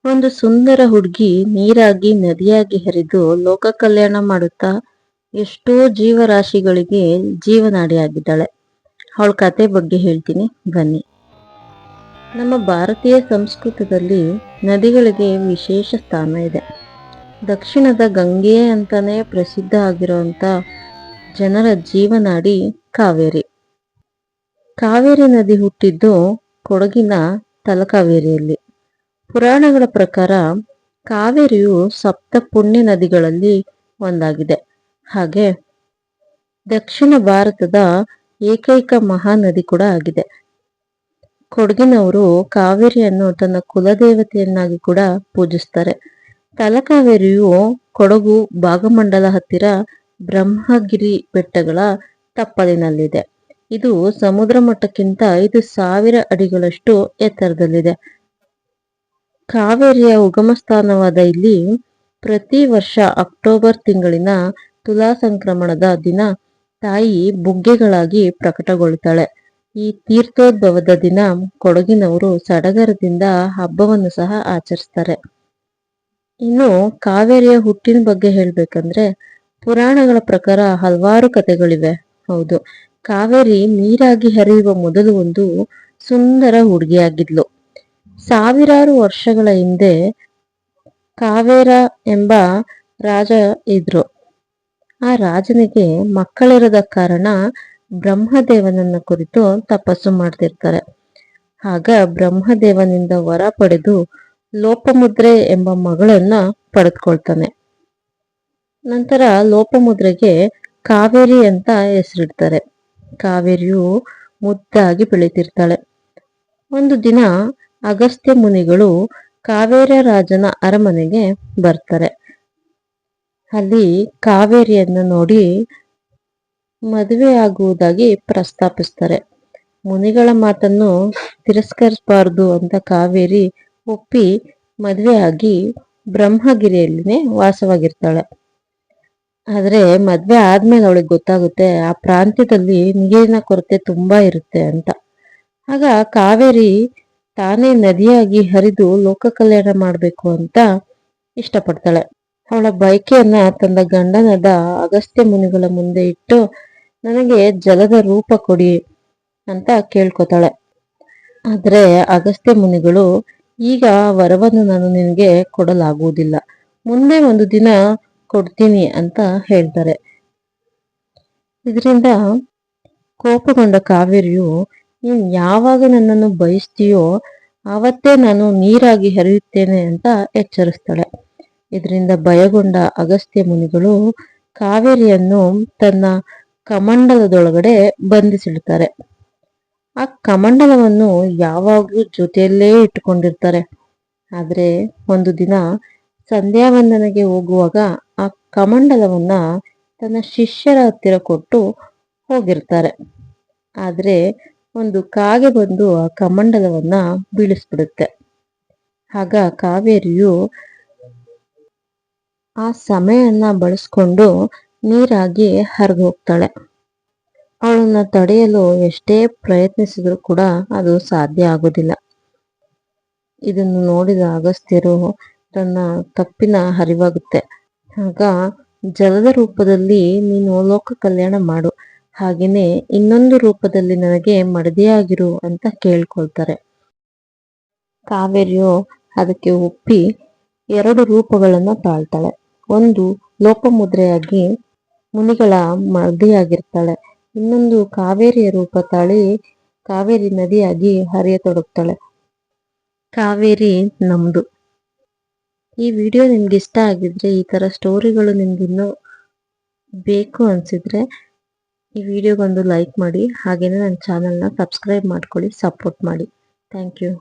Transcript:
ಒಂದು ಸುಂದರ ಹುಡುಗಿ ನೀರಾಗಿ ನದಿಯಾಗಿ ಹರಿದು ಲೋಕ ಕಲ್ಯಾಣ ಮಾಡುತ್ತಾ ಎಷ್ಟೋ ಜೀವರಾಶಿಗಳಿಗೆ ಜೀವನಾಡಿಯಾಗಿದ್ದಾಳೆ. ಅವಳ ಕತೆ ಬಗ್ಗೆ ಹೇಳ್ತೀನಿ ಬನ್ನಿ. ನಮ್ಮ ಭಾರತೀಯ ಸಂಸ್ಕೃತದಲ್ಲಿ ನದಿಗಳಿಗೆ ವಿಶೇಷ ಸ್ಥಾನ ಇದೆ. ದಕ್ಷಿಣದ ಗಂಗೆ ಅಂತಾನೆ ಪ್ರಸಿದ್ಧ ಆಗಿರುವಂತ ಜನರ ಜೀವನಾಡಿ ಕಾವೇರಿ. ಕಾವೇರಿ ನದಿ ಹುಟ್ಟಿದ್ದು ಕೊಡಗಿನ ತಲಕಾವೇರಿಯಲ್ಲಿ. ಪುರಾಣಗಳ ಪ್ರಕಾರ ಕಾವೇರಿಯು ಸಪ್ತ ಪುಣ್ಯ ನದಿಗಳಲ್ಲಿ ಒಂದಾಗಿದೆ. ಹಾಗೆ ದಕ್ಷಿಣ ಭಾರತದ ಏಕೈಕ ಮಹಾನದಿ ಕೂಡ ಆಗಿದೆ. ಕೊಡಗಿನವರು ಕಾವೇರಿಯನ್ನು ತನ್ನ ಕುಲದೇವತೆಯನ್ನಾಗಿ ಕೂಡ ಪೂಜಿಸ್ತಾರೆ. ತಲಕಾವೇರಿಯು ಕೊಡಗು ಭಾಗಮಂಡಲ ಹತ್ತಿರ ಬ್ರಹ್ಮಗಿರಿ ಬೆಟ್ಟಗಳ ತಪ್ಪಲಿನಲ್ಲಿದೆ. ಇದು ಸಮುದ್ರ ಮಟ್ಟಕ್ಕಿಂತ 5,000 ಅಡಿಗಳಷ್ಟು ಎತ್ತರದಲ್ಲಿದೆ. ಕಾವೇರಿಯ ಉಗಮ ಸ್ಥಾನವಾದ ಇಲ್ಲಿ ಪ್ರತಿ ವರ್ಷ ಅಕ್ಟೋಬರ್ ತಿಂಗಳಿನ ತುಲಾ ಸಂಕ್ರಮಣದ ದಿನ ತಾಯಿ ಬುಗ್ಗೆಗಳಾಗಿ ಪ್ರಕಟಗೊಳ್ಳುತ್ತಾಳೆ. ಈ ತೀರ್ಥೋದ್ಭವದ ದಿನ ಕೊಡಗಿನವರು ಸಡಗರದಿಂದ ಹಬ್ಬವನ್ನು ಸಹ ಆಚರಿಸ್ತಾರೆ. ಇನ್ನು ಕಾವೇರಿಯ ಹುಟ್ಟಿನ ಬಗ್ಗೆ ಹೇಳ್ಬೇಕಂದ್ರೆ ಪುರಾಣಗಳ ಪ್ರಕಾರ ಹಲವಾರು ಕಥೆಗಳಿವೆ. ಹೌದು, ಕಾವೇರಿ ನೀರಾಗಿ ಹರಿಯುವ ಮೊದಲು ಒಂದು ಸುಂದರ ಹುಡುಗಿಯಾಗಿದ್ಲು. ಸಾವಿರಾರು ವರ್ಷಗಳ ಹಿಂದೆ ಕಾವೇರ ಎಂಬ ರಾಜ ಇದ್ರು. ಆ ರಾಜನಿಗೆ ಮಕ್ಕಳಿರದ ಕಾರಣ ಬ್ರಹ್ಮದೇವನನ್ನ ಕುರಿತು ತಪಸ್ಸು ಮಾಡ್ತಿರ್ತಾರೆ. ಆಗ ಬ್ರಹ್ಮದೇವನಿಂದ ವರ ಪಡೆದು ಲೋಪಮುದ್ರೆ ಎಂಬ ಮಗಳನ್ನ ಪಡೆದುಕೊಳ್ತಾನೆ. ನಂತರ ಲೋಪಮುದ್ರೆಗೆ ಕಾವೇರಿ ಅಂತ ಹೆಸರಿಡ್ತಾರೆ. ಕಾವೇರಿಯು ಮುದ್ದಾಗಿ ಬೆಳೀತಿರ್ತಾಳೆ. ಒಂದು ದಿನ ಅಗಸ್ತ್ಯ ಮುನಿಗಳು ಕಾವೇರಿ ರಾಜನ ಅರಮನೆಗೆ ಬರ್ತಾರೆ. ಅಲ್ಲಿ ಕಾವೇರಿಯನ್ನು ನೋಡಿ ಮದುವೆ ಆಗುವುದಾಗಿ ಪ್ರಸ್ತಾಪಿಸ್ತಾರೆ. ಮುನಿಗಳ ಮಾತನ್ನು ತಿರಸ್ಕರಿಸಬಾರದು ಅಂತ ಕಾವೇರಿ ಒಪ್ಪಿ ಮದುವೆ ಆಗಿ ಬ್ರಹ್ಮಗಿರಿಯಲ್ಲಿನೇ ವಾಸವಾಗಿರ್ತಾಳೆ. ಆದ್ರೆ ಮದ್ವೆ ಆದ್ಮೇಲೆ ಅವಳಿಗೆ ಗೊತ್ತಾಗುತ್ತೆ ಆ ಪ್ರಾಂತ್ಯದಲ್ಲಿ ನೀರಿನ ಕೊರತೆ ತುಂಬಾ ಇರುತ್ತೆ ಅಂತ. ಆಗ ಕಾವೇರಿ ತಾನೇ ನದಿಯಾಗಿ ಹರಿದು ಲೋಕ ಕಲ್ಯಾಣ ಮಾಡ್ಬೇಕು ಅಂತ ಇಷ್ಟಪಡ್ತಾಳೆ. ಅವಳ ಬಯಕೆಯನ್ನ ತನ್ನ ಗಂಡನಾದ ಅಗಸ್ತ್ಯ ಮುನಿಗಳ ಮುಂದೆ ಇಟ್ಟು ನನಗೆ ಜಲದ ರೂಪ ಕೊಡಿ ಅಂತ ಕೇಳ್ಕೊತಾಳೆ. ಆದ್ರೆ ಅಗಸ್ತ್ಯ ಮುನಿಗಳು ಈಗ ವರವನ್ನು ನಾನು ನಿನಗೆ ಕೊಡಲಾಗುವುದಿಲ್ಲ, ಮುಂದೆ ಒಂದು ದಿನ ಕೊಡ್ತೀನಿ ಅಂತ ಹೇಳ್ತಾರೆ. ಇದರಿಂದ ಕೋಪಗೊಂಡ ಕಾವೇರಿಯು ನೀನ್ ಯಾವಾಗ ನನ್ನನ್ನು ಬಯಸ್ತೀಯೋ ಆವತ್ತೇ ನಾನು ನೀರಾಗಿ ಹರಿಯುತ್ತೇನೆ ಅಂತ ಎಚ್ಚರಿಸ್ತಾಳೆ. ಇದರಿಂದ ಭಯಗೊಂಡ ಅಗಸ್ತ್ಯ ಮುನಿಗಳು ಕಾವೇರಿಯನ್ನು ತನ್ನ ಕಮಂಡಲದೊಳಗಡೆ ಬಂಧಿಸಿಡ್ತಾರೆ. ಆ ಕಮಂಡಲವನ್ನು ಯಾವಾಗ್ಲೂ ಜೊತೆಯಲ್ಲೇ ಇಟ್ಟುಕೊಂಡಿರ್ತಾರೆ. ಆದ್ರೆ ಒಂದು ದಿನ ಸಂಧ್ಯಾ ವಂದನೆಗೆ ಹೋಗುವಾಗ ಆ ಕಮಂಡಲವನ್ನ ತನ್ನ ಶಿಷ್ಯರ ಹತ್ತಿರ ಕೊಟ್ಟು ಹೋಗಿರ್ತಾರೆ. ಆದ್ರೆ ಒಂದು ಕಾಗೆ ಬಂದು ಆ ಕಮಂಡಲವನ್ನ ಬೀಳಿಸ್ಬಿಡುತ್ತೆ. ಆಗ ಕಾವೇರಿಯು ಆ ಸಮಯವನ್ನ ಬಳಸ್ಕೊಂಡು ನೀರಾಗಿ ಹರಿದು ಹೋಗ್ತಾಳೆ. ಅವಳನ್ನ ತಡೆಯಲು ಎಷ್ಟೇ ಪ್ರಯತ್ನಿಸಿದ್ರು ಕೂಡ ಅದು ಸಾಧ್ಯ ಆಗೋದಿಲ್ಲ. ಇದನ್ನು ನೋಡಿದ ಅಗಸ್ತ್ಯರು ತನ್ನ ತಪ್ಪಿನ ಅರಿವಾಗುತ್ತೆ. ಆಗ ಜಲದ ರೂಪದಲ್ಲಿ ನೀನು ಲೋಕ ಕಲ್ಯಾಣ ಮಾಡು, ಹಾಗೇನೆ ಇನ್ನೊಂದು ರೂಪದಲ್ಲಿ ನನಗೆ ಮಡದಿಯಾಗಿರು ಅಂತ ಕೇಳ್ಕೊಳ್ತಾರೆ. ಕಾವೇರಿಯು ಅದಕ್ಕೆ ಒಪ್ಪಿ 2 ರೂಪಗಳನ್ನ ತಾಳ್ತಾಳೆ. ಒಂದು ಲೋಪಮುದ್ರೆಯಾಗಿ ಮುನಿಗಳ ಮಡದಿಯಾಗಿರ್ತಾಳೆ. ಇನ್ನೊಂದು ಕಾವೇರಿಯ ರೂಪ ತಾಳಿ ಕಾವೇರಿ ನದಿಯಾಗಿ ಹರಿಯತೊಡಗ್ತಾಳೆ. ಕಾವೇರಿ ನಮ್ದು. ಈ ವಿಡಿಯೋ ನಿಮ್ಗೆ ಇಷ್ಟ ಆಗಿದ್ರೆ, ಈ ತರ ಸ್ಟೋರಿಗಳು ನಿಮ್ಗೆ ಇನ್ನೂ ಬೇಕು ಅನ್ಸಿದ್ರೆ ಈ ವಿಡಿಯೋಗೊಂದು ಲೈಕ್ ಮಾಡಿ, ಹಾಗೇನೆ ನನ್ನ ಚಾನಲ್ನ ಸಬ್ಸ್ಕ್ರೈಬ್ ಮಾಡ್ಕೊಳ್ಳಿ, ಸಪೋರ್ಟ್ ಮಾಡಿ. Thank you.